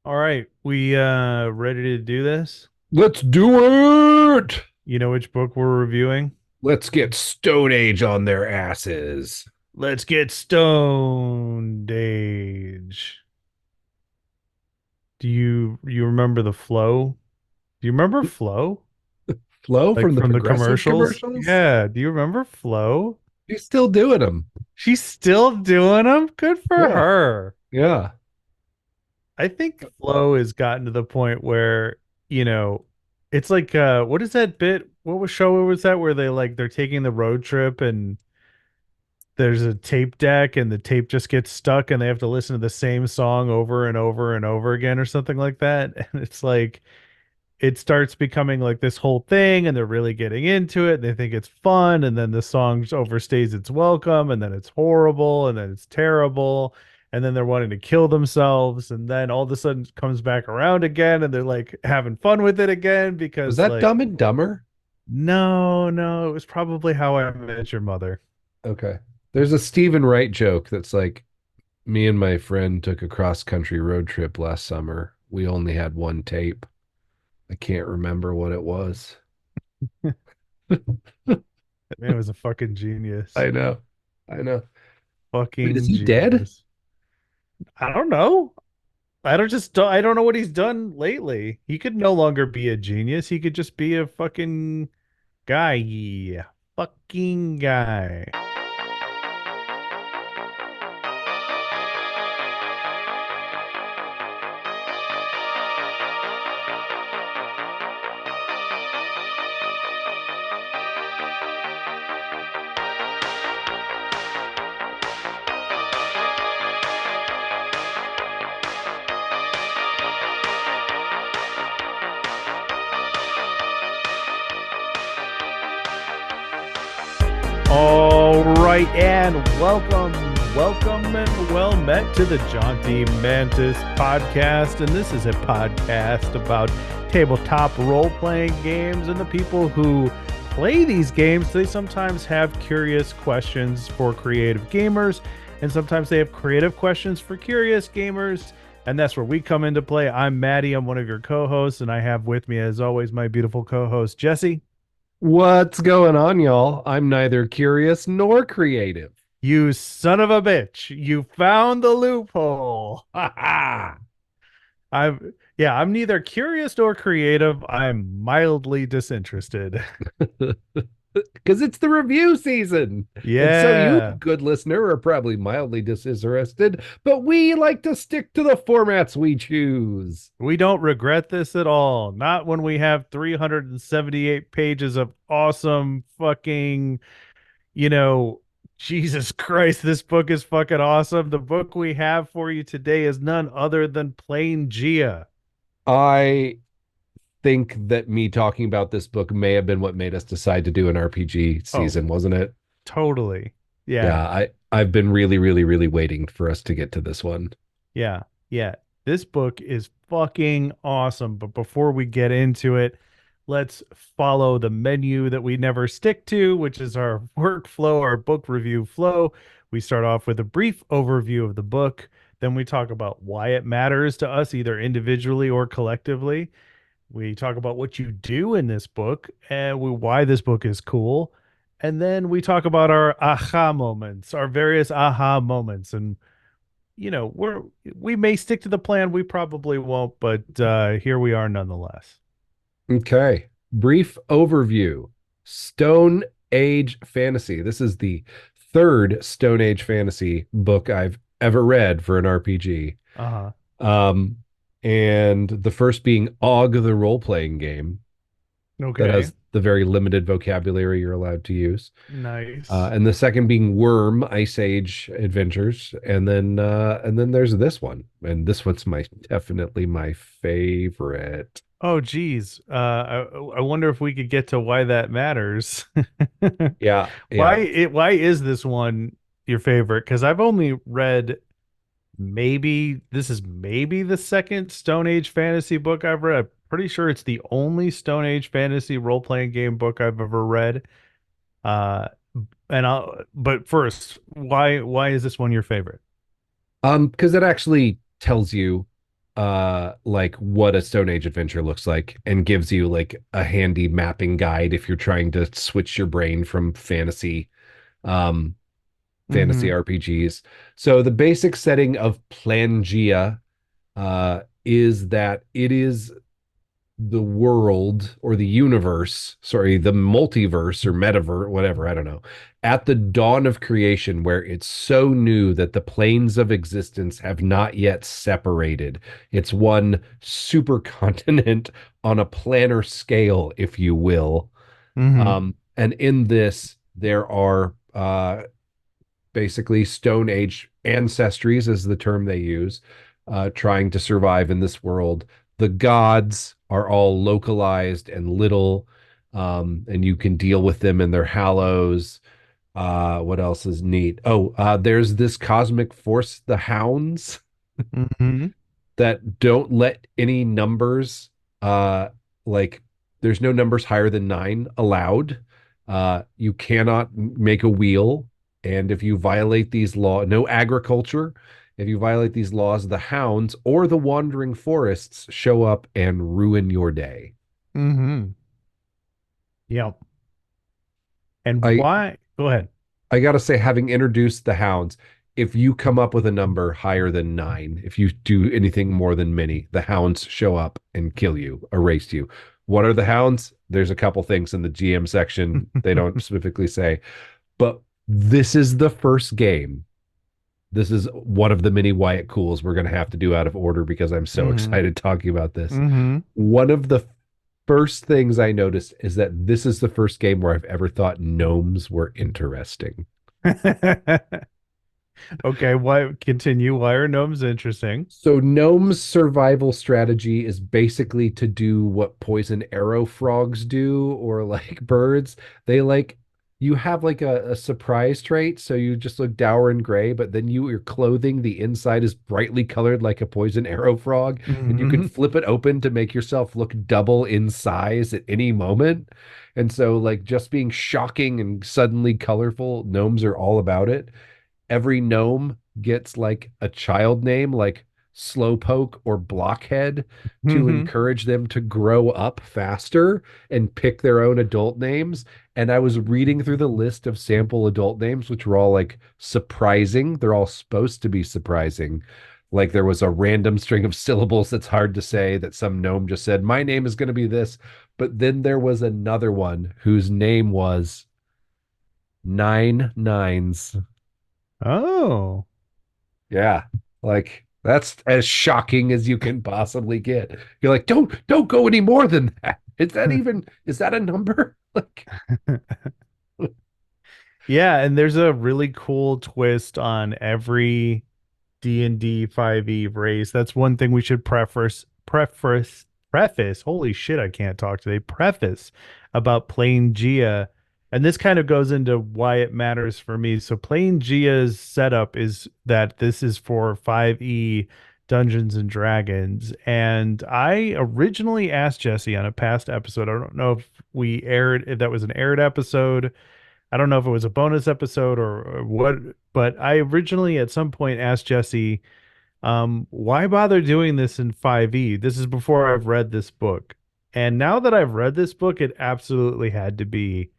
All right, we ready to do this? Let's do it. You know which book we're reviewing? Let's get Stone Age on their asses. Let's get stoned age. Do you remember the flow? Do you remember Flow? Flo Like from the from the Progressive commercials? commercials. Yeah, do you remember Flow? She's still doing them. She's still doing them? Good for Yeah. her. Yeah. I think Flow has gotten to the point where, you know, it's like what is that bit? What was show was that where they're taking the road trip and there's a tape deck and the tape just gets stuck and they have to listen to the same song over and over and over again or something like that. And it's like it starts becoming like this whole thing and they're really getting into it and they think it's fun and then the song overstays its welcome and then it's horrible and then it's terrible and then they're wanting to kill themselves and then all of a sudden it comes back around again and they're like having fun with it again Was because that like Dumb and Dumber? no, it was probably How I Met Your Mother. Okay. There's a Stephen Wright joke that's like, me and my friend took a cross country road trip last summer. We only had one tape. I can't remember what it was. That man was a fucking genius. I know. I know. Wait, is Fucking he dead? genius. I don't know. I don't know what he's done lately. He could no longer be a genius. He could just be a fucking guy. Yeah. Fucking guy. All right, and welcome, and well met to the Jaunty Mantis podcast. And this is a podcast about tabletop role playing games and the people who play these games. They sometimes have curious questions for creative gamers, and sometimes they have creative questions for curious gamers. And that's where we come into play. I'm Matty, I'm one of your co hosts, and I have with me, as always, my beautiful co host, Jesse. What's going on, y'all? I'm neither curious nor creative. You son of a bitch. You found the loophole. Ha ha. I'm neither curious nor creative. I'm mildly disinterested. Because it's the review season. And so you, Yeah. good listener, are probably mildly disinterested, but we like to stick to the formats we choose. We don't regret this at all. Not when we have 378 pages of awesome fucking, you know, Jesus Christ, this book is fucking awesome. The book we have for you today is none other than Plain Gia. I think that me talking about this book may have been what made us decide to do an RPG Oh, season, wasn't it? totally. Yeah. Yeah, I've been really, really, really waiting for us to get to this one. Yeah, yeah. This book is fucking awesome. But before we get into it, let's follow the menu that we never stick to, which is our workflow, our book review flow. We start off with a brief overview of the book. Then we talk about why it matters to us, either individually or collectively. We talk about what you do in this book and why this book is cool. And then we talk about our aha moments, our various aha moments, and we may stick to the plan, we probably won't, but here we are nonetheless. Okay. Brief overview. Stone Age fantasy. This is the third Stone Age fantasy book I've ever read for an RPG. Uh-huh. Um, and the first being Og, the role-playing game that Okay. has the very limited vocabulary you're allowed to use. Nice. And the second being Worm, Ice Age Adventures, and then there's this one, and this one's my definitely my favorite. Oh geez, I wonder if we could get to why that matters. Yeah, yeah. Why is this one your favorite? Because I've only read, maybe this is maybe the second Stone Age fantasy book I've read. I'm pretty sure it's the only Stone Age fantasy role-playing game book I've ever read. Uh, but first, why is this one your favorite? Because it actually tells you. like what a Stone Age adventure looks like and gives you like a handy mapping guide if you're trying to switch your brain from um fantasy Mm-hmm. RPGs. So the basic setting of Plangea is that it is the world or the universe, sorry, the multiverse or metaverse, whatever, I don't know, at the dawn of creation, where it's so new that the planes of existence have not yet separated. It's one supercontinent on a planar scale, if you will. Mm-hmm. And in this, there are basically Stone Age ancestries, is the term they use, trying to survive in this world. The gods are all localized and little, and you can deal with them in their hallows. What else is neat? Oh, there's this cosmic force, the hounds, Mm-hmm. that don't let any numbers like there's no numbers higher than 9 allowed. You cannot make a wheel, and if you violate these laws, no agriculture. If you violate these laws, the hounds or the wandering forests show up and ruin your day. Mm-hmm. Yep. And I why? Go ahead. I gotta say, having introduced the hounds, if you come up with a number higher than 9, if you do anything more than many, the hounds show up and kill you, erase you. What are the hounds? There's a couple things in the GM section they don't specifically say, but this is the first game. This is one of the many Wyatt Cools we're going to have to do out of order because I'm so Mm-hmm. excited talking about this. Mm-hmm. One of the first things I noticed is that this is the first game where I've ever thought gnomes were interesting. Okay, why continue? Why are gnomes interesting? So gnome's survival strategy is basically to do what poison arrow frogs do or like birds. They like you have like a surprise trait, so you just look dour and gray, but then your clothing, the inside is brightly colored like a poison arrow frog, and you can Mm-hmm. flip it open to make yourself look double in size at any moment. And so like just being shocking and suddenly colorful, gnomes are all about it. Every gnome gets like a child name like Slowpoke or Blockhead to Mm-hmm. encourage them to grow up faster and pick their own adult names. And I was reading through the list of sample adult names, which were all like surprising. They're all supposed to be surprising. Like there was a random string of syllables that's hard to say that some gnome just said, my name is going to be this. But then there was another one whose name was Nine Nines. Oh. Yeah. Like that's as shocking as you can possibly get. You're like, don't go any more than that. Is that a number? Like Yeah, and there's a really cool twist on every D&D 5e race. That's one thing we should preface. Holy shit, I can't talk today. Preface about playing Gia. And this kind of goes into why it matters for me. So playing Gia's setup is that this is for 5e Dungeons and Dragons. And I originally asked Jesse on a past episode. I don't know if that was an aired episode. I don't know if it was a bonus episode or what, but I originally at some point asked Jesse, why bother doing this in 5e? This is before I've read this book. And now that I've read this book, it absolutely had to be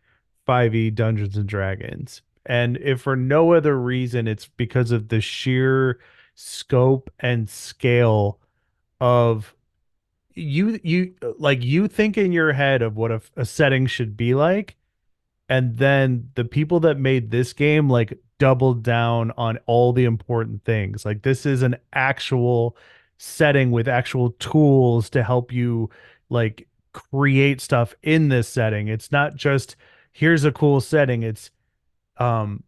5e Dungeons and Dragons. And if for no other reason, it's because of the sheer scope and scale of you think in your head of what a setting should be like, and then the people that made this game like doubled down on all the important things. Like this is an actual setting with actual tools to help you like create stuff in this setting. It's not just here's a cool setting. It's um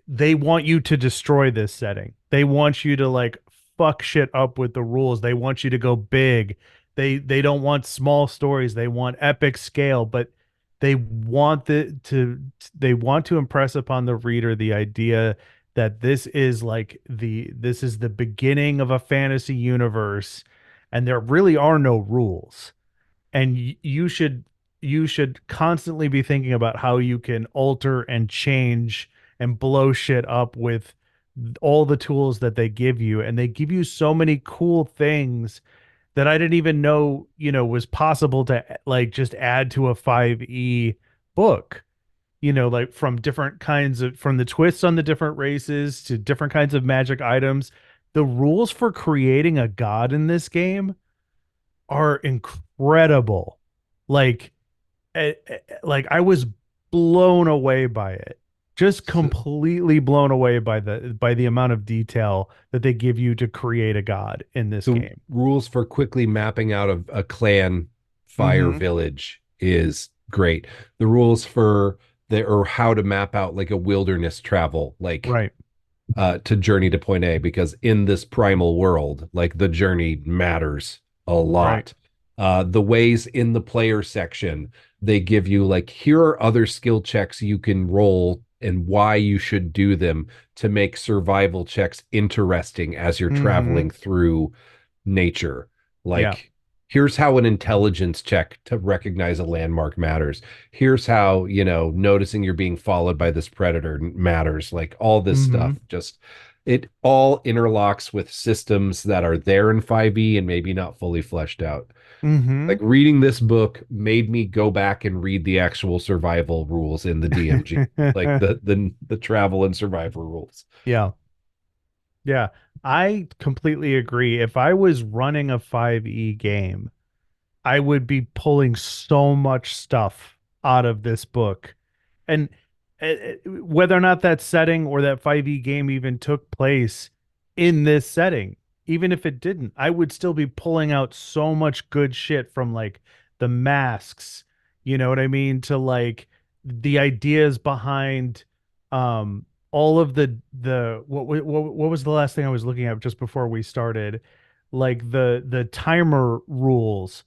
they want you to destroy this setting. They want you to like fuck shit up with the rules. They want you to go big. They don't want small stories. They want epic scale, but they want they want to impress upon the reader the idea that this is the beginning of a fantasy universe and there really are no rules, and you should constantly be thinking about how you can alter and change and blow shit up with all the tools that they give you, and they give you so many cool things that I didn't even know, was possible to like just add to a 5e book. Like from the twists on the different races to different kinds of magic items. The rules for creating a god in this game are incredible. Like, like I was blown away by it. Just So, completely blown away by the amount of detail that they give you to create a god in this the game. rules for quickly mapping out a clan fire Mm-hmm. village is great. The rules for the or how to map out like a wilderness travel, like Right. to journey to point A, because in this primal world, like the journey matters a Right. lot. The ways in the player section, they give you like, here are other skill checks you can roll and why you should do them to make survival checks interesting as you're Mm-hmm. traveling through nature. Yeah. Like, here's how an intelligence check to recognize a landmark matters. Here's how, noticing you're being followed by this predator matters. Like all this Mm-hmm. stuff, just it all interlocks with systems that are there in 5e and maybe not fully fleshed out. Mm-hmm. Like reading this book made me go back and read the actual survival rules in the DMG, like the travel and survival rules. Yeah. Yeah. I completely agree. If I was running a 5e game, I would be pulling so much stuff out of this book. And whether or not that setting or that 5e game even took place in this setting, even if it didn't, I would still be pulling out so much good shit from like the masks, you know what I mean, to like the ideas behind all of the what was the last thing I was looking at just before we started? Like the timer rules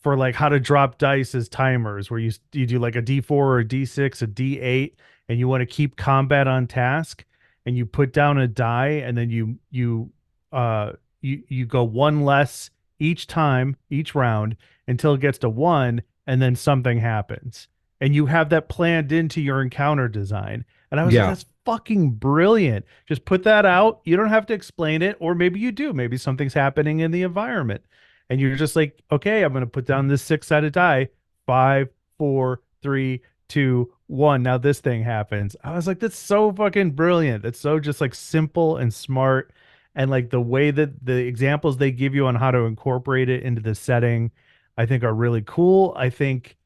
for like how to drop dice as timers, where you do like a D4 or a D6, a D8, and you want to keep combat on task, and you put down a die, and then you go one less each time, each round until it gets to one, and then something happens. And you have that planned into your encounter design. And I was like, Yeah. that's fucking brilliant. Just put that out. You don't have to explain it, or maybe you do. Maybe something's happening in the environment and you're just like, okay, I'm going to put down this six-sided die. Five, four, three, two, one. Now this thing happens. I was like, that's so fucking brilliant. That's so just like simple and smart. And like the way that the examples they give you on how to incorporate it into the setting, I think are really cool. I think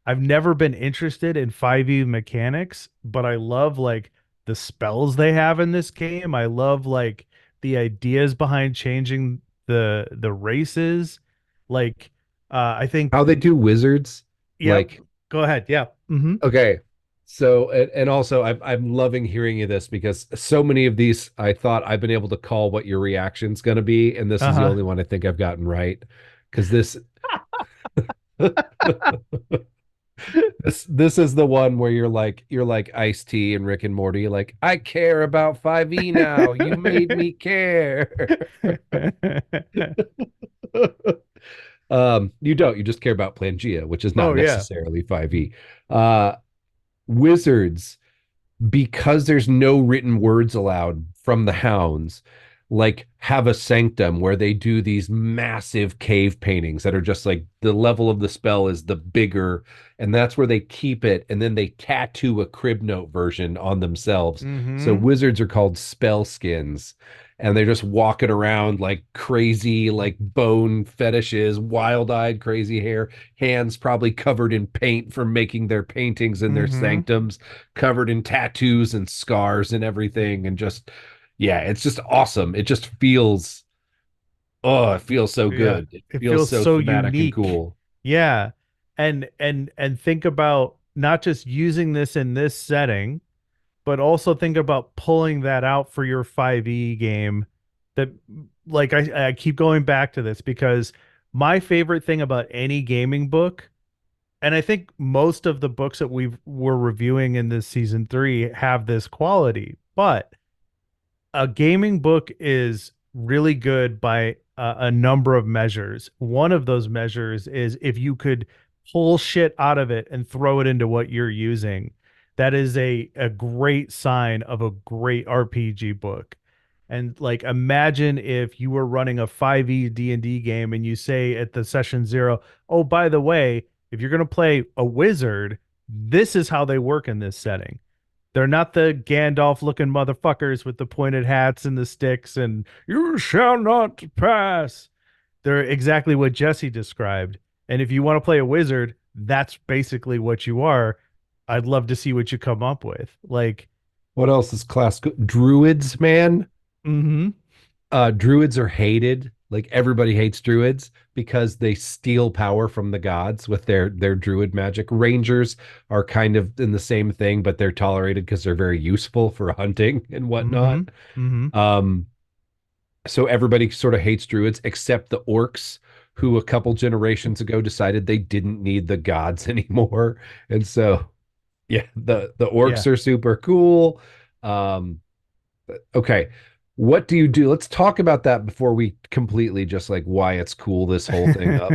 I've never been interested in 5e mechanics, but I love like the spells they have in this game. I love like the ideas behind changing the races. Like I think How they do wizards, yep. like, Go ahead. Yeah. Mm-hmm. okay. So, and also I'm loving hearing you this because so many of these I thought I've been able to call what your reaction's going to be, and this is the Uh-huh. only one I think I've gotten right. Because this is the one where you're like Ice-T and Rick and Morty, like, I care about 5e now. You made me care. You don't, you just care about Plangea, which is not Oh yeah. necessarily 5e. Uh Wizards, because there's no written words allowed from the hounds, like have a sanctum where they do these massive cave paintings that are just like the level of the spell is the bigger, and that's where they keep it, and then they tattoo a crib note version on themselves. So Mm-hmm. wizards are called spell skins, and they're just walking around like crazy, like bone fetishes, wild-eyed, crazy hair, hands probably covered in paint from making their paintings in their Mm-hmm. sanctums, covered in tattoos and scars and everything, and just, yeah, it's just awesome. It just feels, oh, it feels so Yeah. good. It It feels feels so so thematic and unique. cool. Yeah. And think about not just using this in this setting, but also think about pulling that out for your 5e game. That like I keep going back to this because my favorite thing about any gaming book, and I think most of the books that we're reviewing in this season 3 have this quality, but a gaming book is really good by a number of measures. One of those measures is if you could pull shit out of it and throw it into what you're using. That is a great sign of a great RPG book. And like imagine if you were running a 5e D&D game and you say at the session 0, "Oh, by the way, if you're going to play a wizard, this is how they work in this setting. They're not the Gandalf looking motherfuckers with the pointed hats and the sticks and you shall not pass." They're exactly what Jesse described. And if you want to play a wizard, that's basically what you are. I'd love to see what you come up with. Like, What else is classical? Druids, man. mm-hmm, Druids are hated. Like everybody hates druids because they steal power from the gods with their druid magic. Rangers are kind of in the same thing, but they're tolerated because they're very useful for hunting and mm-hmm, whatnot. mm-hmm. Um, so everybody sort of hates druids except the orcs, who a couple generations ago decided they didn't need the gods anymore. And so yeah, the orcs Yeah. are super cool. Um, okay. What do you do? Let's talk about that before we completely just like why it's cool this whole thing up.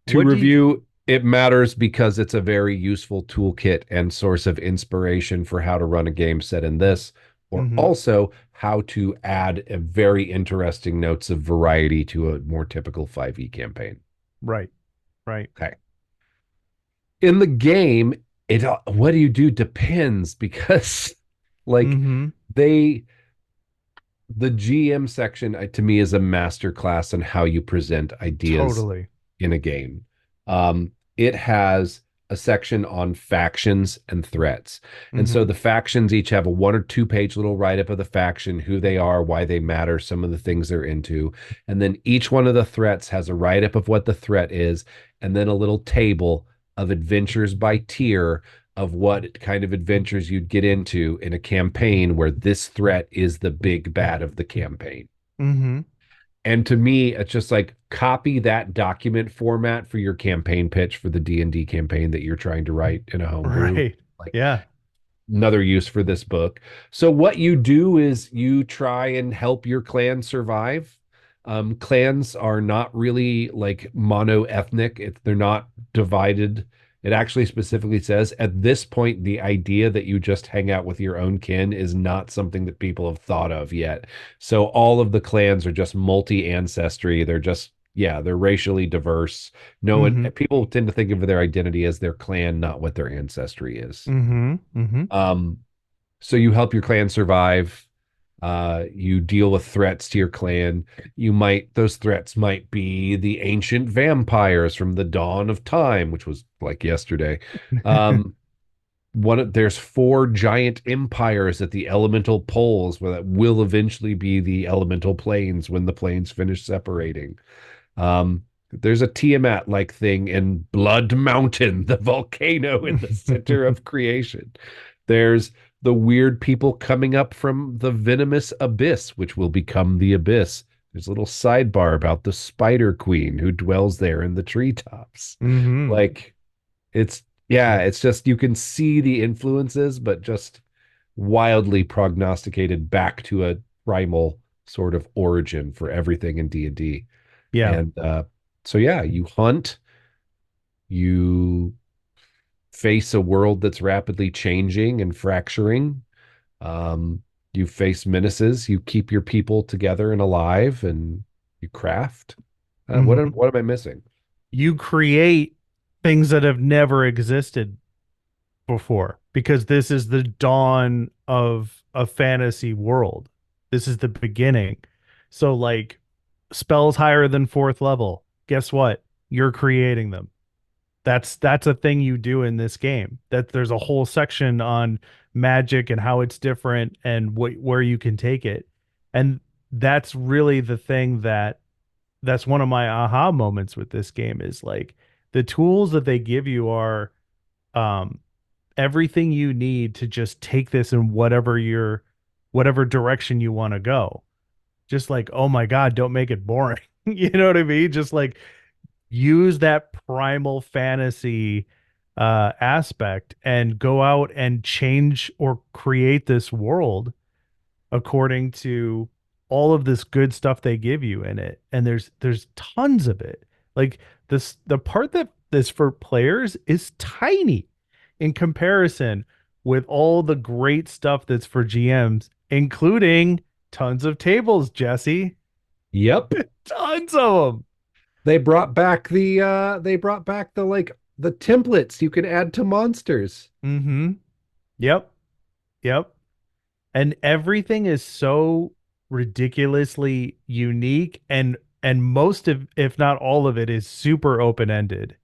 To What do you review, it matters because it's a very useful toolkit and source of inspiration for how to run a game set in this, or mm-hmm. also how to add a very interesting notes of variety to a more typical 5e campaign. Right, right. Okay. In the game, it what do you do depends because like Mm-hmm. they the GM section to me is a master class on how you present ideas Totally. in a game. It has a section on factions and threats. And so Mm-hmm. the factions each have a 1 or 2 page little write up of the faction, who they are, why they matter, some of the things they're into. And then each one of the threats has a write up of what the threat is, and then a little table of adventures by tier of what kind of adventures you'd get into in a campaign where this threat is the big bad of the campaign. Mm-hmm. And to me, it's just like copy that document format for your campaign pitch for the D&D campaign that you're trying to write in a homebrew. Right. Like Yeah. another use for this book. So what you do is you try and help your clan survive. Clans are not really like mono-ethnic. They're not divided. It actually specifically says at this point, the idea that you just hang out with your own kin is not something that people have thought of yet. So all of the clans are just multi-ancestry. They're just, yeah, they're racially diverse. No one, Mm-hmm. people tend to think of their identity as their clan, not what their ancestry is. Mm-hmm. Mm-hmm. Um, so you help your clan survive. You deal with threats to your clan. Those threats might be the ancient vampires from the dawn of time, which was like yesterday. Um, there's 4 giant empires at the elemental poles where that will eventually be the elemental planes when the planes finish separating. There's a Tiamat like thing in Blood Mountain, the volcano in the center of creation. There's the weird people coming up from the venomous abyss, which will become the abyss. There's a little sidebar about the spider queen who dwells there in the treetops. Mm-hmm. Like yeah, it's just you can see the influences, but just wildly prognosticated back to a primal sort of origin for everything in D&D. Yeah. And so yeah, you hunt, you face a world that's rapidly changing and fracturing. Um, you face menaces, you keep your people together and alive, and you craft. Mm-hmm. What am I missing? You create things that have never existed before because this is the dawn of a fantasy world. This is the beginning. So like spells higher than fourth level. Guess what? You're creating them. That's a thing you do in this game. That there's a whole section on magic and how it's different and where you can take it. And that's really the thing that's one of my aha moments with this game is like the tools that they give you are um everything you need to just take this in whatever direction you want to go. Just like, oh my God, don't make it boring. You know what I mean? Just like use that primal fantasy aspect and go out and change or create this world according to all of this good stuff they give you in it. And there's tons of it. Like the part that is for players is tiny in comparison with all the great stuff that's for GMs, including tons of tables, Jesse. Yep. Tons of them. They brought back the like the templates you can add to monsters. Mm-hmm. Yep. Yep. And everything is so ridiculously unique and most of, if not all of it, is super open-ended,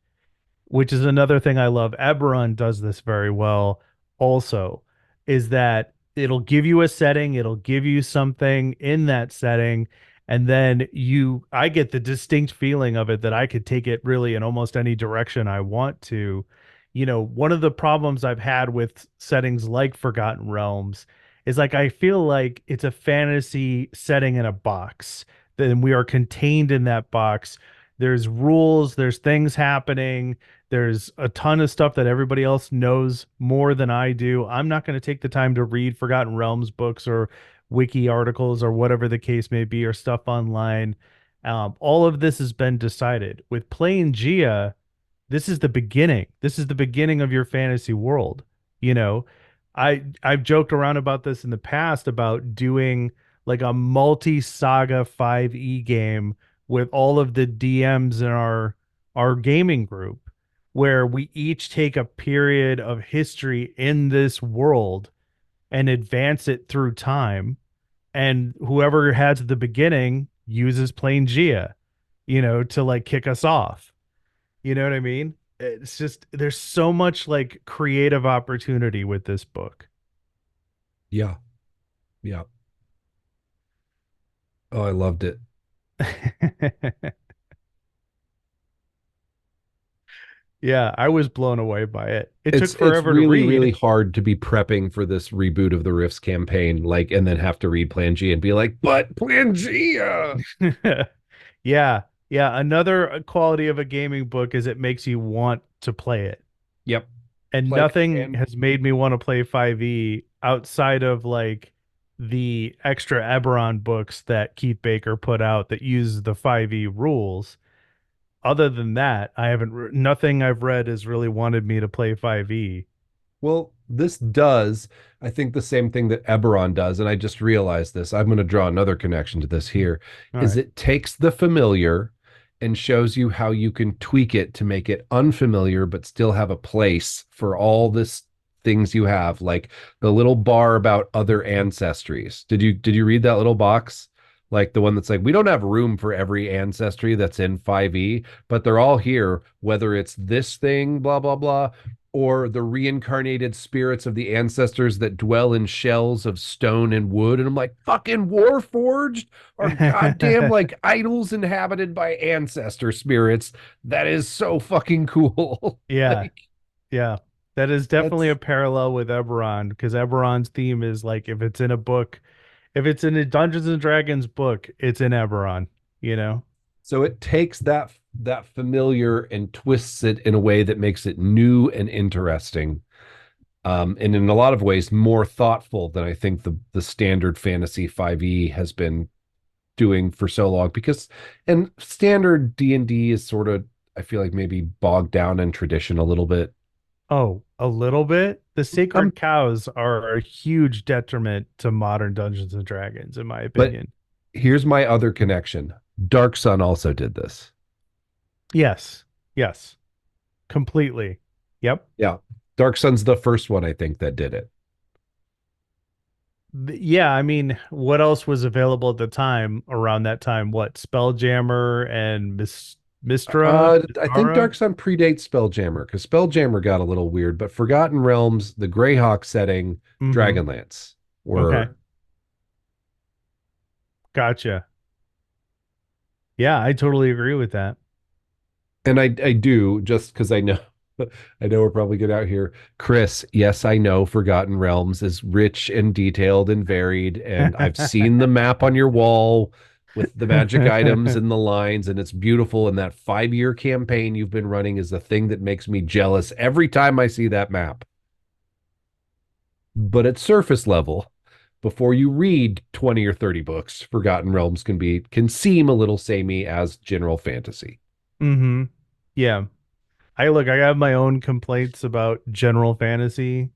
which is another thing I love. Eberron does this very well also, is that it'll give you a setting, it'll give you something in that setting, and then I get the distinct feeling of it that I could take it really in almost any direction I want to. One of the problems I've had with settings like Forgotten Realms is like I feel like it's a fantasy setting in a box. Then we are contained in that box. There's rules, there's things happening, there's a ton of stuff that everybody else knows more than I do. I'm not going to take the time to read Forgotten Realms books or wiki articles or whatever the case may be or stuff online. All of this has been decided. With Planegea, this is the beginning. This is the beginning of your fantasy world. You know, I've joked around about this in the past about doing like a multi-saga 5e game with all of the DMs in our gaming group where we each take a period of history in this world and advance it through time, and whoever has the beginning uses Planegea, to like kick us off. You know what I mean? It's just there's so much like creative opportunity with this book. Yeah. Yeah. Oh, I loved it. Yeah, I was blown away by it. It took It's forever to really, really read. hard to be prepping for this reboot of the Rifts campaign, like, and then have to read Plan G and be like, but Plangea. Yeah, yeah. Another quality of a gaming book is it makes you want to play it. Yep. And Like, nothing and has made me want to play 5e outside of like the extra Eberron books that Keith Baker put out that use the 5e rules. Other than that, nothing I've read has really wanted me to play 5e. well, this does, I think, the same thing that Eberron does, and I just realized this. I'm going to draw another connection to this here. All Is right. it takes the familiar and shows you how you can tweak it to make it unfamiliar, but still have a place for all this things you have, like the little bar about other ancestries. Did you read that little box? Like the one that's like, we don't have room for every ancestry that's in 5e, but they're all here, whether it's this thing, blah, blah, blah, or the reincarnated spirits of the ancestors that dwell in shells of stone and wood. And I'm like, fucking Warforged are goddamn like idols inhabited by ancestor spirits. That is so fucking cool. Yeah, Like, yeah. That is definitely a that's parallel with Eberron because Eberron's theme is like if it's in a book, if it's in a Dungeons and Dragons book, it's in Eberron, you know? so it takes that familiar and twists it in a way that makes it new and interesting. And in a lot of ways more thoughtful than I think the standard fantasy 5e has been doing for so long, because and standard D&D is sort of, I feel like, maybe bogged down in tradition a little bit. Oh, a little bit. The Um sacred cows are a huge detriment to modern Dungeons and Dragons, in my but opinion. here's my other connection. Dark Sun also did this. Yes, yes, completely. Yep. Yeah. Dark Sun's the first one I think that did it. Yeah, I mean, what else was available at the time around that time? What, Spelljammer and I think Mistara? Dark Sun predates Spelljammer because Spelljammer got a little weird, but Forgotten Realms, the Greyhawk setting, Mm-hmm. Dragonlance Okay, were. gotcha. Yeah, I totally agree with that. And I do, just because I know I know we're probably good out here. Chris, yes, I know Forgotten Realms is rich and detailed and varied, and I've seen the map on your wall with the magic items and the lines, and it's beautiful. And that 5-year campaign you've been running is the thing that makes me jealous every time I see that map. But at surface level, before you read 20 or 30 books, Forgotten Realms can seem a little samey as general fantasy. Mm-hmm. Yeah. I have my own complaints about general fantasy.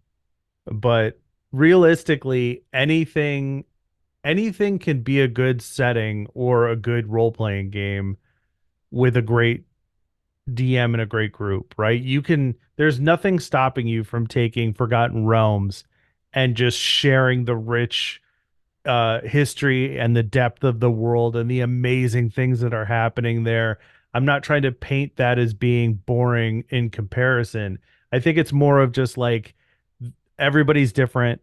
But realistically, anything can be a good setting or a good role-playing game with a great DM and a great group, right? There's nothing stopping you from taking Forgotten Realms and just sharing the rich history and the depth of the world and the amazing things that are happening there. I'm not trying to paint that as being boring in comparison. I think it's more of just like everybody's different.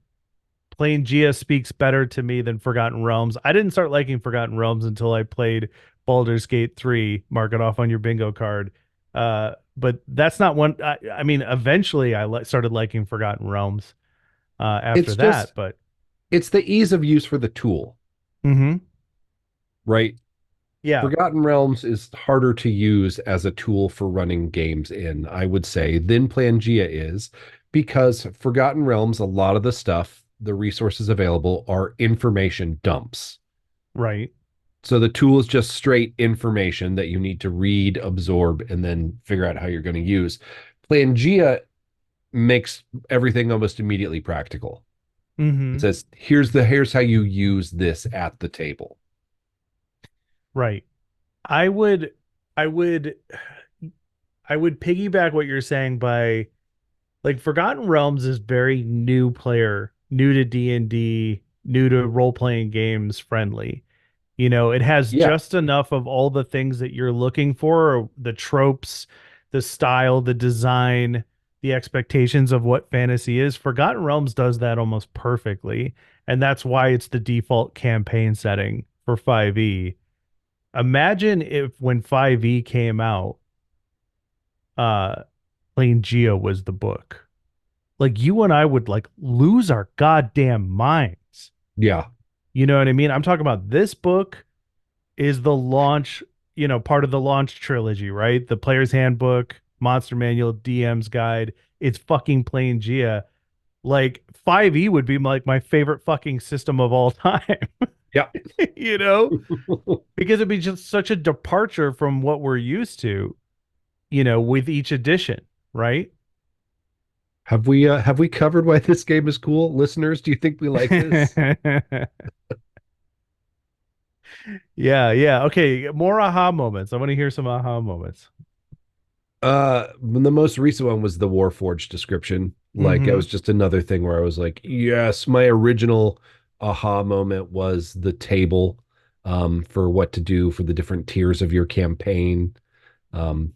Planegea speaks better to me than Forgotten Realms. I didn't start liking Forgotten Realms until I played Baldur's Gate 3. Mark it off on your bingo card. But that's not one. I mean, eventually started liking Forgotten Realms after It's just, that. But it's the ease of use for the tool, hmm right? yeah, Forgotten Realms is harder to use as a tool for running games in, I would say, than Plangea is, because Forgotten Realms, a lot of the stuff, the resources available are information dumps. right. So the tool is just straight information that you need to read, absorb, and then figure out how you're going to use. Plangea makes everything almost immediately practical. It hmm says, here's how you use this at the table. Right. I would, I would, I would piggyback what you're saying by like Forgotten Realms is very new player, new to D&D, new to role-playing games friendly. You know, it has Yeah. just enough of all the things that you're looking for, the tropes, the style, the design, the expectations of what fantasy is. Forgotten Realms does that almost perfectly, and that's why it's the default campaign setting for 5e. Imagine if when 5e came out, uh Plain Geo was the book. Like you and I would like lose our goddamn minds. Yeah. You know what I mean? I'm talking about this book is the launch, part of the launch trilogy, right? The player's handbook, monster manual, DM's guide. It's fucking plain Gia. Like 5e would be like my favorite fucking system of all time, Yeah. you know? Because it'd be just such a departure from what we're used to, with each edition, right? Have we covered why this game is cool? Listeners, do you think we like this? Yeah, yeah. Okay, more aha moments. I want to hear some aha moments. The most recent one was the Warforged description. Like it Mm-hmm. was just another thing where I was like, yes, my original aha moment was the table for what to do for the different tiers of your campaign. Um,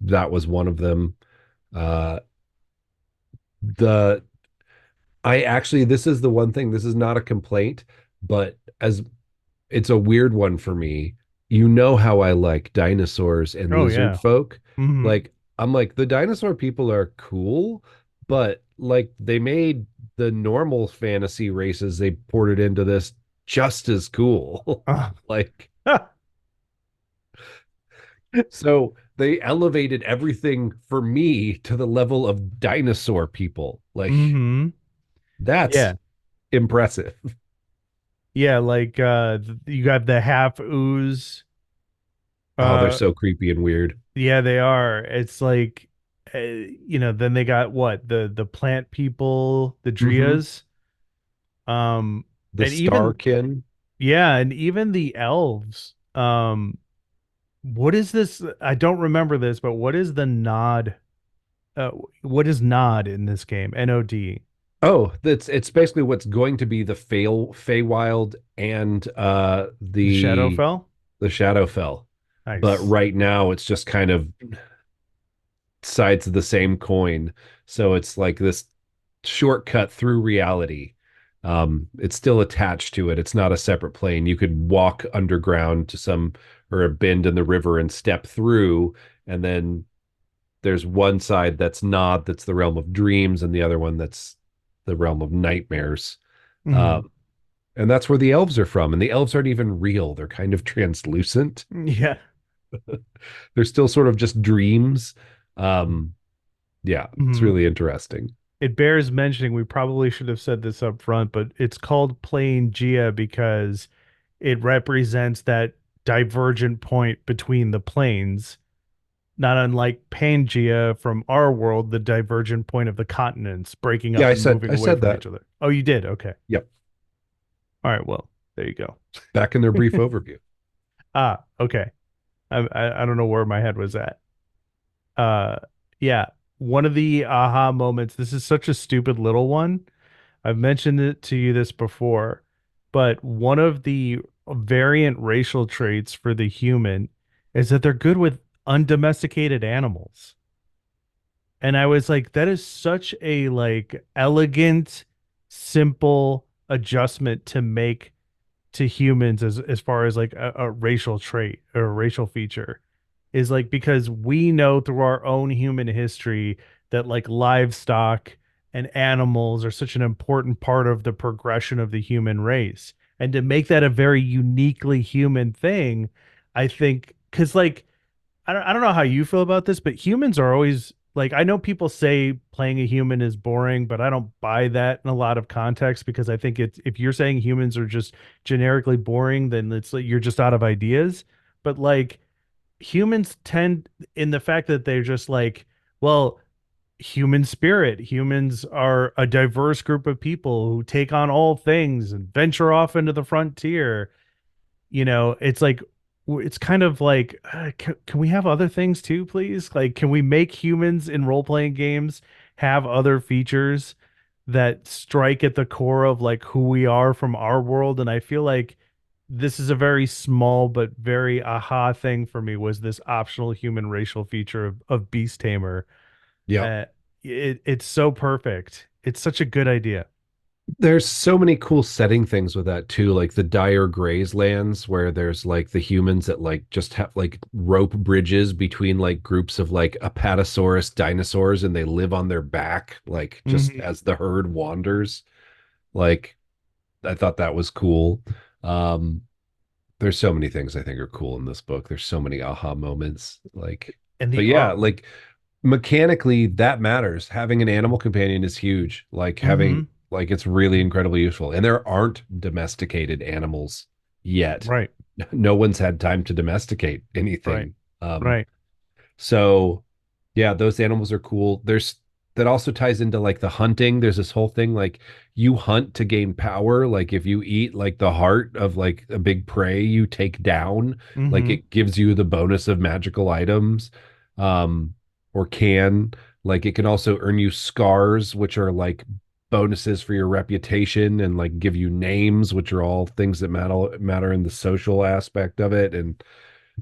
that was one of them. Uh, the I actually, this is the one thing, this is not a complaint, but as it's a weird one for me. You know how I like dinosaurs and Oh lizard yeah. folk. Mm-hmm. Like, I'm like, the dinosaur people are cool, but like they made the normal fantasy races they ported into this just as cool. Uh, Like, so they elevated everything for me to the level of dinosaur people. Like, mm-hmm. that's Yeah. impressive. Yeah, like you got the half ooze. Oh, they're Uh so creepy and weird. yeah, they are. It's like then they got what? The plant people, the Hmm. Drias. Um The and even Starkin. yeah, and even the elves. What is this? I don't remember this, but what is the nod? Uh what is nod in this game? NOD. Oh, that's it's basically what's going to be the Feywild and The the Shadowfell? Shadowfell. But Nice. right now it's just kind of sides of the same coin. So it's like this shortcut through reality. It's still attached to it. It's not a separate plane. You could walk underground to some or a bend in the river and step through, and then there's one side that's not, that's the realm of dreams, and the other one that's the realm of nightmares. Mhm. Um, and that's where the elves are from. And the elves aren't even real. They're kind of translucent. Yeah. They're still sort of just dreams. Um, yeah, it's Mhm. really interesting. It bears mentioning, we probably should have said this up front, but it's called plain Gia because it represents that divergent point between the planes. not unlike Pangea from our world, the divergent point of the continents breaking Yeah, up and moving I away said from that. each other. Oh, you did? Okay. Yep. All right. Well, there you go. Back in their brief overview. Ah, okay. I don't know where my head was at. Uh, yeah. One of the aha moments. This is such a stupid little one. I've mentioned it to you this before, but one of the variant racial traits for the human is that they're good with undomesticated animals. And I was like, that is such a like elegant, simple adjustment to make to humans as far as like a racial trait or a racial feature is like because we know through our own human history that like livestock and animals are such an important part of the progression of the human race. And to make that a very uniquely human thing, I think because like I don't know how you feel about this, but humans are always like I know people say playing a human is boring, but I don't buy that in a lot of context because I think it's if you're saying humans are just generically boring, then it's like you're just out of ideas. But like humans tend in the fact that they're just like, well, human spirit. Humans are a diverse group of people who take on all things and venture off into the frontier. It's like it's kind of like can we have other things too, please? Like can we make humans in role-playing games have other features that strike at the core of like who we are from our world? And I feel like this is a very small but very aha thing for me was this optional human racial feature of Beast Tamer. Yep. uh, it's so perfect. It's such a good idea. There's so many cool setting things with that too, like the dire graze lands where there's like the humans that like just have like rope bridges between like groups of like apatosaurus dinosaurs and they live on their back like just Hmm. as the herd wanders. Like I thought that was cool. Um there's so many things I think are cool in this book. There's so many aha moments. Like, And but the yeah, art. like mechanically that matters. Having an animal companion is huge. Like having Hmm. like it's really incredibly useful. And there aren't domesticated animals yet. Right, No one's had time to domesticate right, anything. right. So yeah, those animals are cool. There's that also ties into like the hunting. There's this whole thing like you hunt to gain power. Like if you eat like the heart of like a big prey you take down, like Hmm. it gives you the bonus of magical items. Um, or can like it can also earn you scars, which are like bonuses for your reputation and like give you names, which are all things that matter in the social aspect of it. And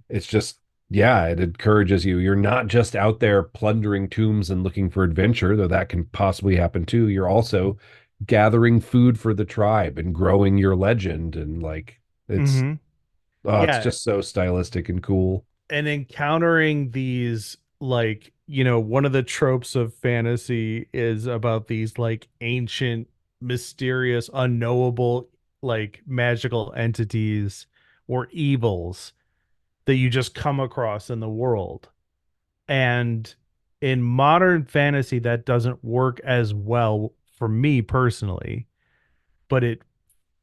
it's just yeah, it encourages you. You're not just out there plundering tombs and looking for adventure, though that can possibly happen too. You're also gathering food for the tribe and growing your legend and like it's Hmm. oh, it's Yeah, just so stylistic and cool. and encountering these like, one of the tropes of fantasy is about these like ancient, mysterious, unknowable, like magical entities or evils that you just come across in the world. And in modern fantasy, that doesn't work as well for me personally, but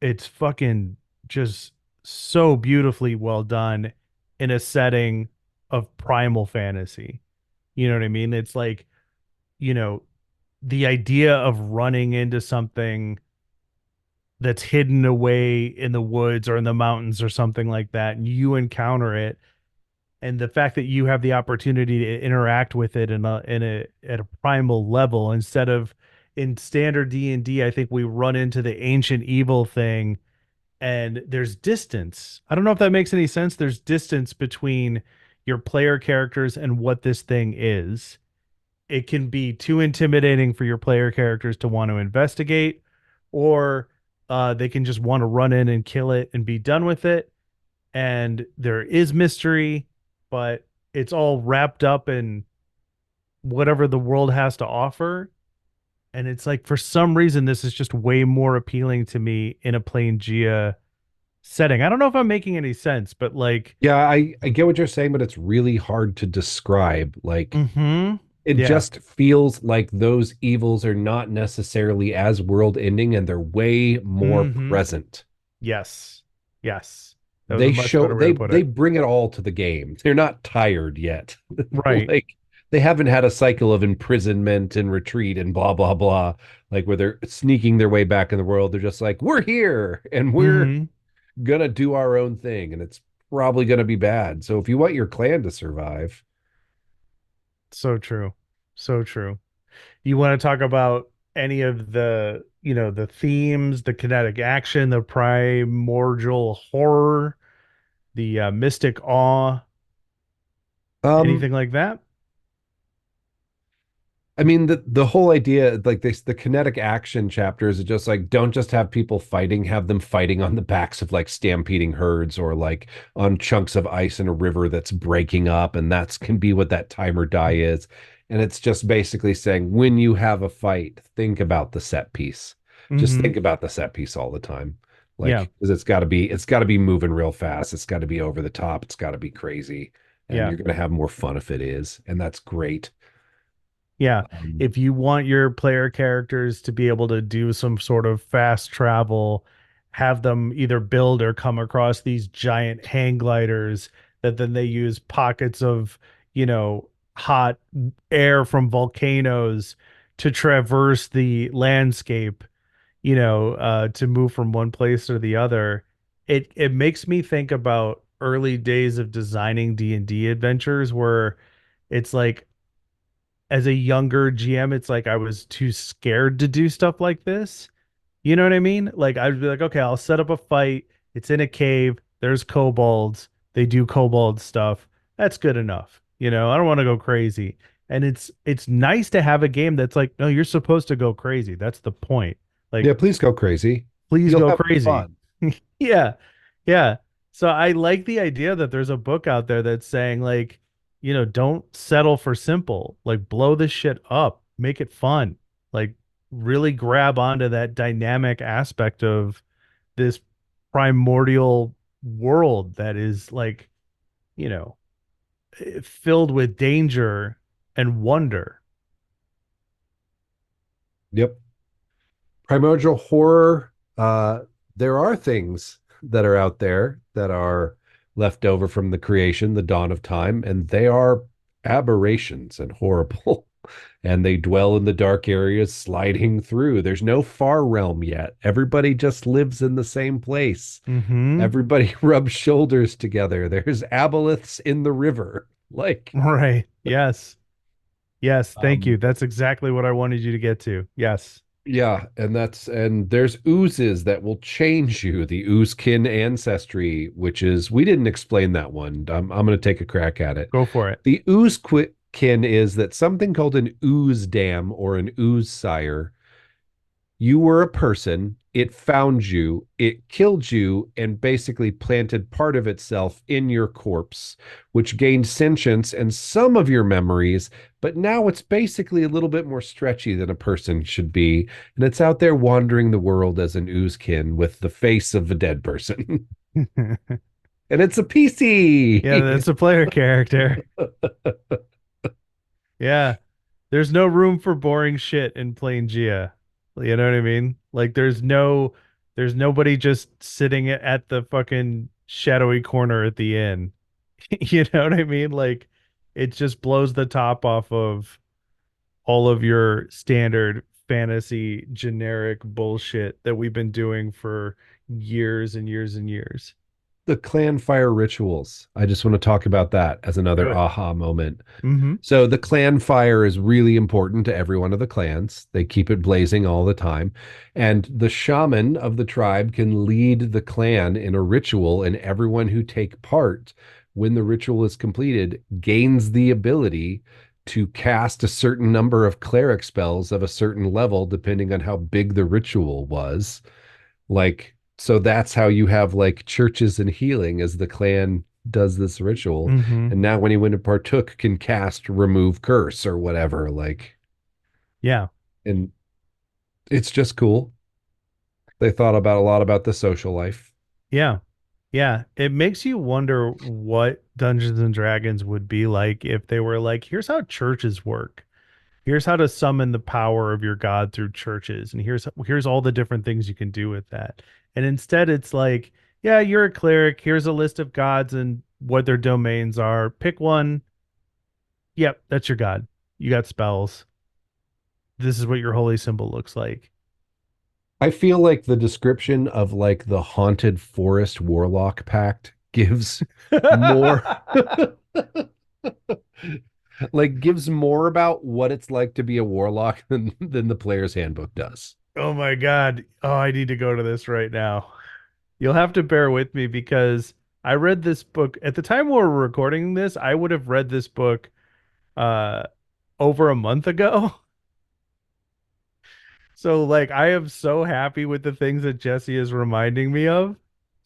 it's fucking just so beautifully well done in a setting of primal fantasy. You know what I mean? It's like, you know, the idea of running into something that's hidden away in the woods or in the mountains or something like that, and you encounter it, and the fact that you have the opportunity to interact with it in a at a primal level instead of in standard D&D, I think we run into the ancient evil thing and there's distance. I don't know if that makes any sense. There's distance between your player characters and what this thing is. It can be too intimidating for your player characters to want to investigate, or they can just want to run in and kill it and be done with it. And there is mystery, but it's all wrapped up in whatever the world has to offer. And it's like for some reason this is just way more appealing to me in a plain Gia setting. I don't know if I'm making any sense, but like, Yeah, I get what you're saying, but it's really hard to describe. Like mm-hmm. it Yeah. just feels like those evils are not necessarily as world ending and they're way more Mm-hmm. present. Yes. Yes. That was a much better way to put They it. bring it all to the game. They're not tired yet. Right. Like they haven't had a cycle of imprisonment and retreat and blah blah blah, like where they're sneaking their way back in the world. They're just like, we're here and we're Hmm. gonna do our own thing, and it's probably gonna be bad. So if you want your clan to survive, So true. So true. You want to talk about any of the, the themes, the kinetic action, the primordial horror, the mystic awe, um, anything like that? I mean the whole idea, like this, the kinetic action chapters are just like, don't just have people fighting, have them fighting on the backs of like stampeding herds or like on chunks of ice in a river that's breaking up, and that's can be what that timer die is. And it's just basically saying when you have a fight, think about the set piece. Just Hmm. think about the set piece all the time. Yeah. Like, because it's got to be moving real fast. It's got to be over the top. It's got to be crazy. And Yeah. you're going to have more fun if it is. And that's great. Yeah. Um, If you want your player characters to be able to do some sort of fast travel, have them either build or come across these giant hang gliders that then they use pockets of, hot air from volcanoes to traverse the landscape, to move from one place to the other. It makes me think about early days of designing D&D adventures where it's like as a younger GM, it's like I was too scared to do stuff like this. You know what I mean? Like I'd be like, okay, I'll set up a fight. It's in a cave. There's kobolds. They do kobold stuff. That's good enough. I don't want to go crazy. And it's nice to have a game that's like, no, you're supposed to go crazy. That's the point. yeah, Like, please go crazy. please You'll go have crazy. fun. Yeah. Yeah. So I like the idea that there's a book out there that's saying like, don't settle for simple. Like blow this shit up, make it fun. Like really grab onto that dynamic aspect of this primordial world that is like, you know, filled with danger and wonder. Yep. Primordial horror. There are things that are out there that are left over from the creation, the dawn of time, and they are aberrations and horrible. And they dwell in the dark areas, sliding through. There's no far realm yet. Everybody just lives in the same place. Mm-hmm. Everybody rubs shoulders together. There's aboleths in the river. Like, Right. Yes. Yes. Thank you. um, That's exactly what I wanted you to get to. Yes. yeah, and there's oozes that will change you. The oozekin ancestry, which is, we didn't explain that one. I'm going to take a crack at it. Go for it. The oozekin is that something called an ooze dam or an ooze sire. You were a person, it found you, it killed you, and basically planted part of itself in your corpse, which gained sentience and some of your memories, but now it's basically a little bit more stretchy than a person should be. And it's out there wandering the world as an oozkin with the face of a dead person. And it's a Yeah, PC. that's a player character. Yeah. There's no room for boring shit in plain Gia. You know what I mean? Like there's nobody just sitting at the fucking shadowy corner at the inn. You know what I mean? Like it just blows the top off of all of your standard fantasy generic bullshit that we've been doing for years and years and years. The clan fire rituals. I just want to talk about that as Do another it. aha moment. Mm-hmm. So the clan fire is really important to every one of the clans. They keep it blazing all the time. And the shaman of the tribe can lead the clan in a ritual, and everyone who take part when the ritual is completed gains the ability to cast a certain number of cleric spells of a certain level, depending on how big the ritual was. Like, so that's how you have like churches and healing as the clan does this ritual. Mm-hmm. And now when he went and partook, can cast remove curse or whatever. Like, Yeah. and it's just cool. They thought about a lot about the social life. Yeah. Yeah, it makes you wonder what Dungeons and Dragons would be like if they were like, here's how churches work. Here's how to summon the power of your god through churches, and here's all the different things you can do with that. And instead, it's like Yeah, you're a cleric. Here's a list of gods and what their domains are. Pick one. Yep, that's your god. You got spells. This is what your holy symbol looks like. I feel like the description of like the haunted forest warlock pact gives more like gives more about what it's like to be a warlock than the player's handbook does. Oh my God. Oh, I need to go to this right now. You'll have to bear with me because I read this book at the time we were recording this. I would have read this book uh over a month ago. So like I am so happy with the things that Jesse is reminding me of.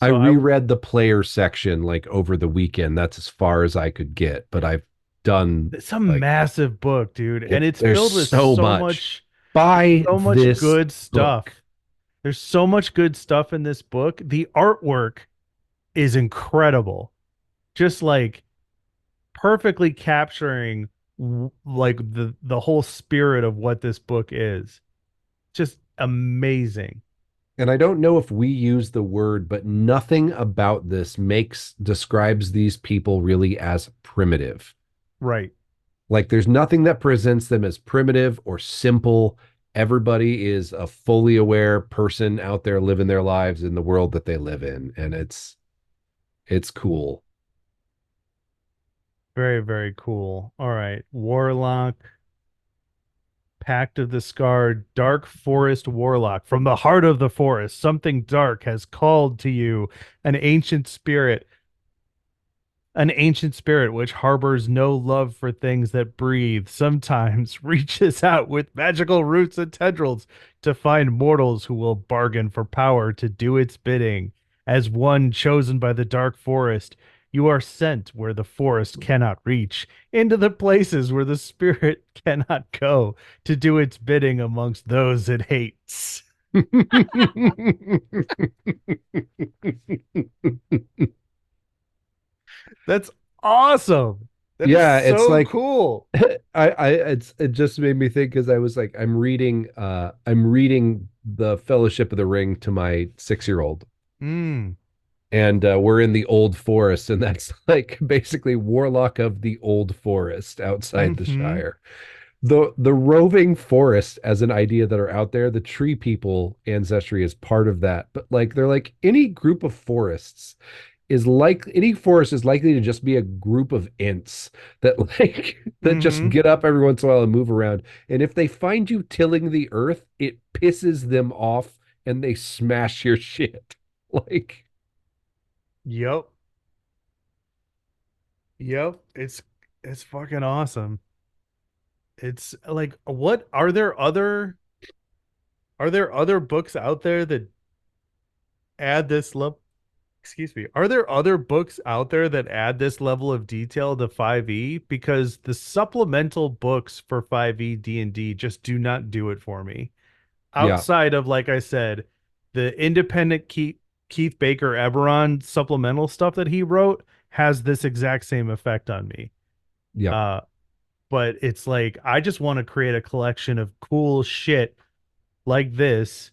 I So I reread the player section like over the weekend. That's as far as I could get, but I've done it's a like massive book, dude, and it's there's filled with so much. Buy so much this good book. stuff. There's so much good stuff in this book. The artwork is incredible. Just like perfectly capturing like the whole spirit of what this book is. Just amazing. And I don't know if we use the word, but nothing about this makes describes these people really as primitive. Right. Like there's nothing that presents them as primitive or simple. Everybody is a fully aware person out there living their lives in the world that they live in, and it's cool. Very, very cool. All right. Warlock, Pact of the Scar, Dark Forest Warlock. From the heart of the forest, something dark has called to you, an ancient spirit. An ancient spirit which harbors no love for things that breathe, sometimes reaches out with magical roots and tendrils to find mortals who will bargain for power to do its bidding. As one chosen by the dark forest, you are sent where the forest cannot reach, into the places where the spirit cannot go, to do its bidding amongst those it hates. That's awesome. That is Yeah, it's so like cool. it just made me think because I was like I'm reading the Fellowship of the Ring to my 6 year old, Mm. and we're in the old forest, and that's like basically Warlock of the Old Forest outside the Hmm. Shire. The roving forest as an idea that are out there, the tree people ancestry is part of that, but like they're like any group of forests is like any forest is likely to just be a group of ints that like that just Hmm. get up every once in a while and move around. And if they find you tilling the earth, it pisses them off and they smash your shit. Like, Yep. Yep. It's fucking awesome. It's like what are there other books out there that add this level excuse me. Are there other books out there that add this level of detail to 5e? Because the supplemental books for 5e D&D just do not do it for me. yeah, Outside of, like I said, the independent Keith Baker Eberron supplemental stuff that he wrote has this exact same effect on me. yeah. Uh, but it's like I just want to create a collection of cool shit like this.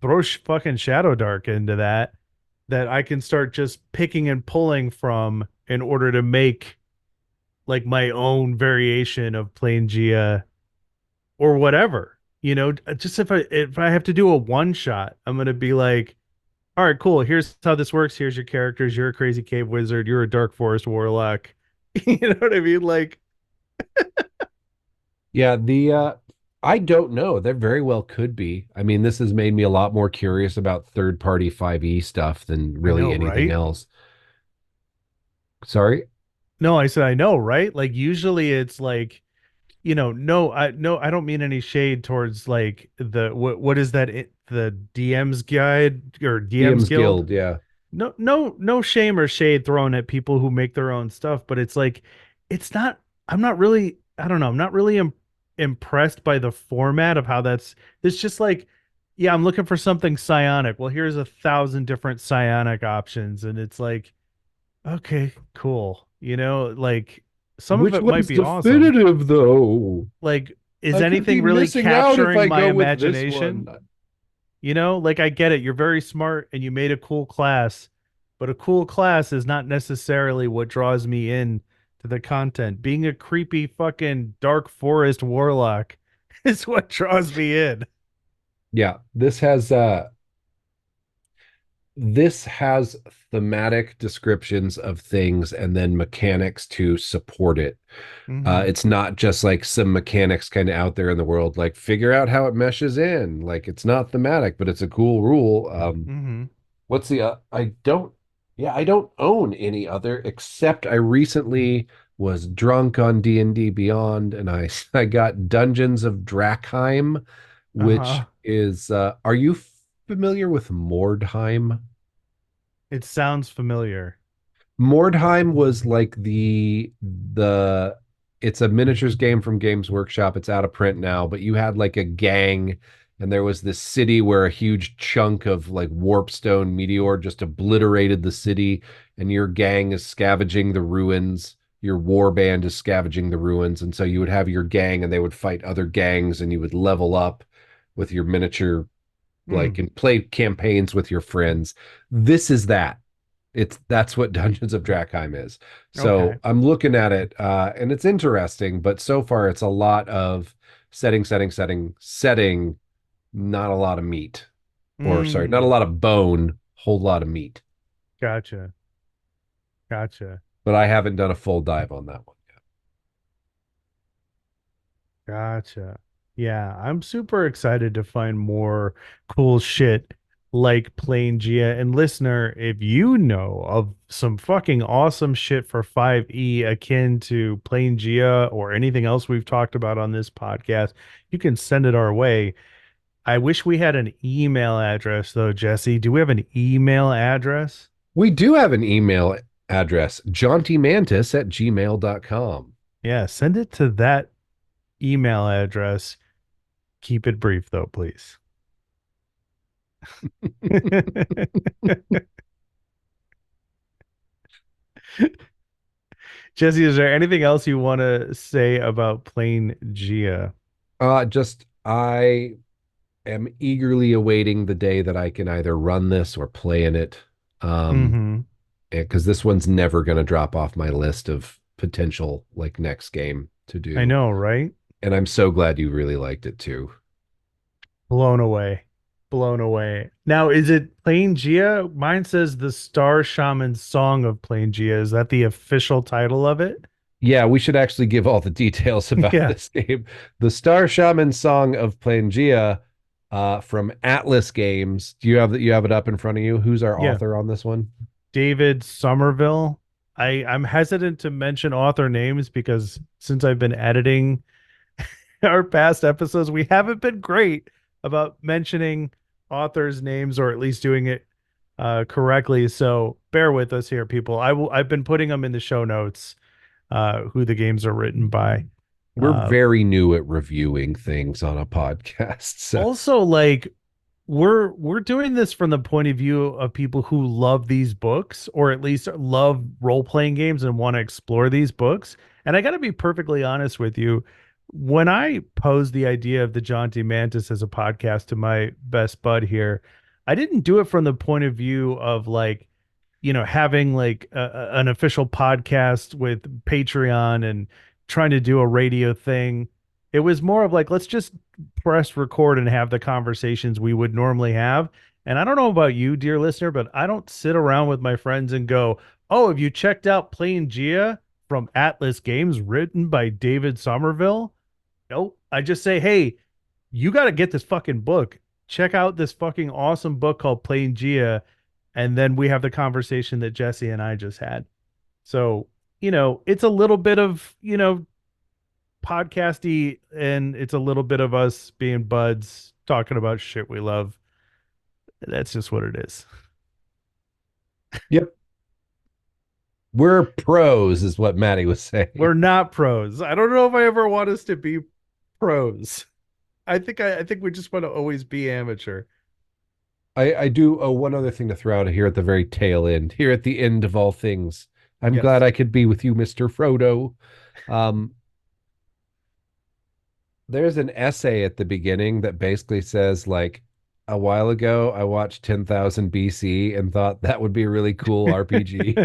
Throw fucking Shadow Dark into that I can start just picking and pulling from in order to make like my own variation of Planegea or whatever. You know, just if I have to do a one shot, I'm gonna be like, all right, cool. Here's how this works. Here's your characters. You're a crazy cave wizard. You're a dark forest warlock. You know what I mean? Like, Yeah, the I don't know. There very well could be. I mean, this has made me a lot more curious about third party 5e stuff than I know, really anything right? else. Sorry? No, I said I know, right? Like usually it's like, you know, no, I don't mean any shade towards like the what is that the DM's guide or DM's DM's guild? Guild, yeah. No shame or shade thrown at people who make their own stuff, but it's like it's not I'm not really I don't know, I'm not really impressed by the format of how that's it's just like yeah, I'm looking for something psionic. Well, here's 1,000 different psionic options and it's like okay, cool. You know, like some of Which it might one's be awesome. definitive though? Like is I could be anything really missing out if capturing I my go with this one. imagination? You know, like I get it. You're very smart and you made a cool class, but a cool class is not necessarily what draws me in to the content. Being a creepy fucking dark forest warlock is what draws me in. Yeah, this has thematic descriptions of things and then mechanics to support it. Mm-hmm. It's not just like some mechanics kind of out there in the world, like figure out how it meshes in. Like it's not thematic, but it's a cool rule. Mm-hmm. What's the I don't yeah, I don't own any other except I recently was drunk on D&D Beyond and I got Dungeons of Drakheim, which Uh-huh. is are you familiar with Mordheim? It sounds familiar. Mordheim was like the it's a miniatures game from Games Workshop. It's out of print now, but you had like a gang and there was this city where a huge chunk of like warpstone meteor just obliterated the city and your gang is scavenging the ruins. Your war band is scavenging the ruins and so you would have your gang and they would fight other gangs and you would level up with your miniature like Mm, and play campaigns with your friends. This is that. It's that's what Dungeons of Drakheim is. okay. So I'm looking at it, and it's interesting, but so far it's a lot of setting, not a lot of meat. Or sorry, not a Mm, lot of bone, whole lot of meat. gotcha. Gotcha. But I haven't done a full dive on that one. Gotcha. Yeah, I'm super excited to find more cool shit like Planegea. And listener, if you know of some fucking awesome shit for 5e akin to Planegea or anything else we've talked about on this podcast, you can send it our way. I wish we had an email address though, Jesse. Do we have an email address? We do have an email address, jauntymantis@gmail.com. Yeah, send it to that email address. Keep it brief though, please. Jesse, is there anything else you want to say about Plain Gia? Just I am eagerly awaiting the day that I can either run this or play in it. Um, Mm-hmm. because this one's never going to drop off my list of potential like next game to I do. know, right? And I'm so glad you really liked it too. Blown away. Blown away. Now, is it Plain Gia? Mine says the Star-Shaman Song of Plain Gia. Is that the official title of it? Yeah, we should actually give all the details about Yeah. this game. The Star-Shaman Song of Planegea from Atlas Games. Do you have it up in front of you? Who's our Yeah. author on this one? David Somerville. I'm hesitant to mention author names because since I've been editing our past episodes, we haven't been great about mentioning authors' names or at least doing it correctly. So bear with us here, people. I've been putting them in the show notes, who the games are written by. We're Uh, very new at reviewing things on a podcast. So Also, like we're doing this from the point of view of people who love these books or at least love role-playing games and want to explore these books. And I got to be perfectly honest with you, when I posed the idea of the Jaunty Mantis as a podcast to my best bud here, I didn't do it from the point of view of like, having like an official podcast with Patreon and trying to do a radio thing. It was more of like, let's just press record and have the conversations we would normally have. And I don't know about you, dear listener, but I don't sit around with my friends and go, "Oh, have you checked out Plain Gia from Atlas Games, written by David Somerville?" Nope. I just say, "Hey, you got to get this fucking book. Check out this fucking awesome book called Plain Gia." And then we have the conversation that Jesse and I just had. So, it's a little bit of, podcasty and it's a little bit of us being buds talking about shit we love. That's just what it is. yep, we're pros, is what Matty was saying. We're not pros. I don't know if I ever want us to be pros. I think we just want to always be amateur. I do one other thing to throw out here at the very tail end, here at the end of all things. I'm glad Yes. I could be with you, Mr. Frodo. Um, there's an essay at the beginning that basically says like a while ago, I watched 10,000 BC and thought that would be a really cool RPG.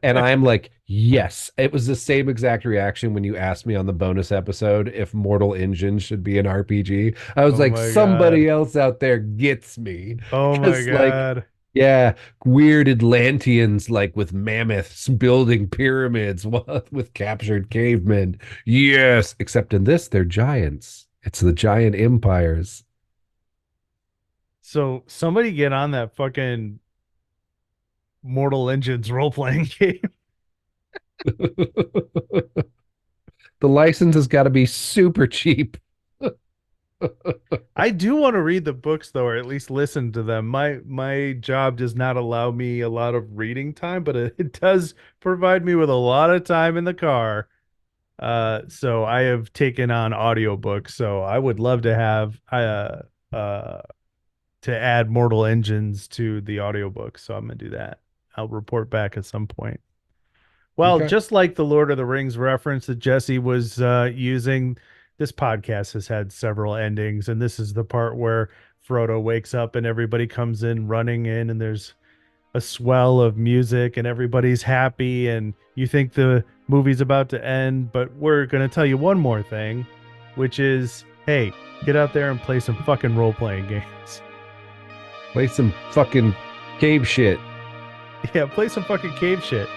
And I'm like, yes. It was the same exact reaction when you asked me on the bonus episode if Mortal Engines should be an RPG. I was Oh like, my God. somebody else out there gets me. Oh my Because, like, God. yeah, weird Atlanteans, like with mammoths building pyramids with captured cavemen. Yes. Except in this, they're giants. It's the giant empires. So somebody get on that fucking Mortal Engines role playing game. The license has got to be super cheap. I do want to read the books though, or at least listen to them. My job does not allow me a lot of reading time, but it does provide me with a lot of time in the car. So I have taken on audiobooks. So I would love to have uh to add Mortal Engines to the audiobook. So I'm gonna do that. I'll report back at some point. Well, Okay. just like the Lord of the Rings reference that Jesse was using, this podcast has had several endings, and this is the part where Frodo wakes up and everybody comes in running in, and there's a swell of music, and everybody's happy, and you think the movie's about to end, but we're going to tell you one more thing, which is, hey, get out there and play some fucking role playing games. Play some fucking cave shit. Yeah, play some fucking cave shit.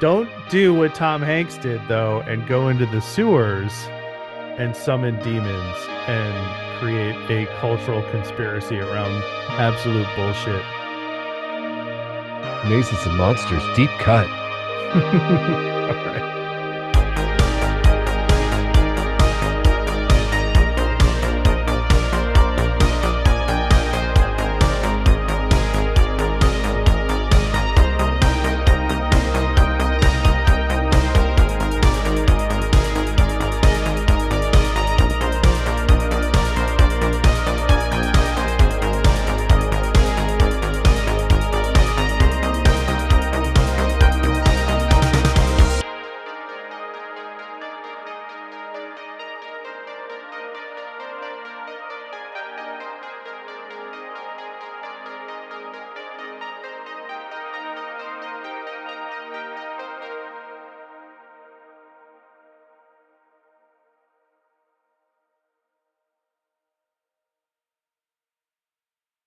Don't do what Tom Hanks did though and go into the sewers and summon demons and create a cultural conspiracy around absolute bullshit. Mazes and Monsters, deep cut. All right.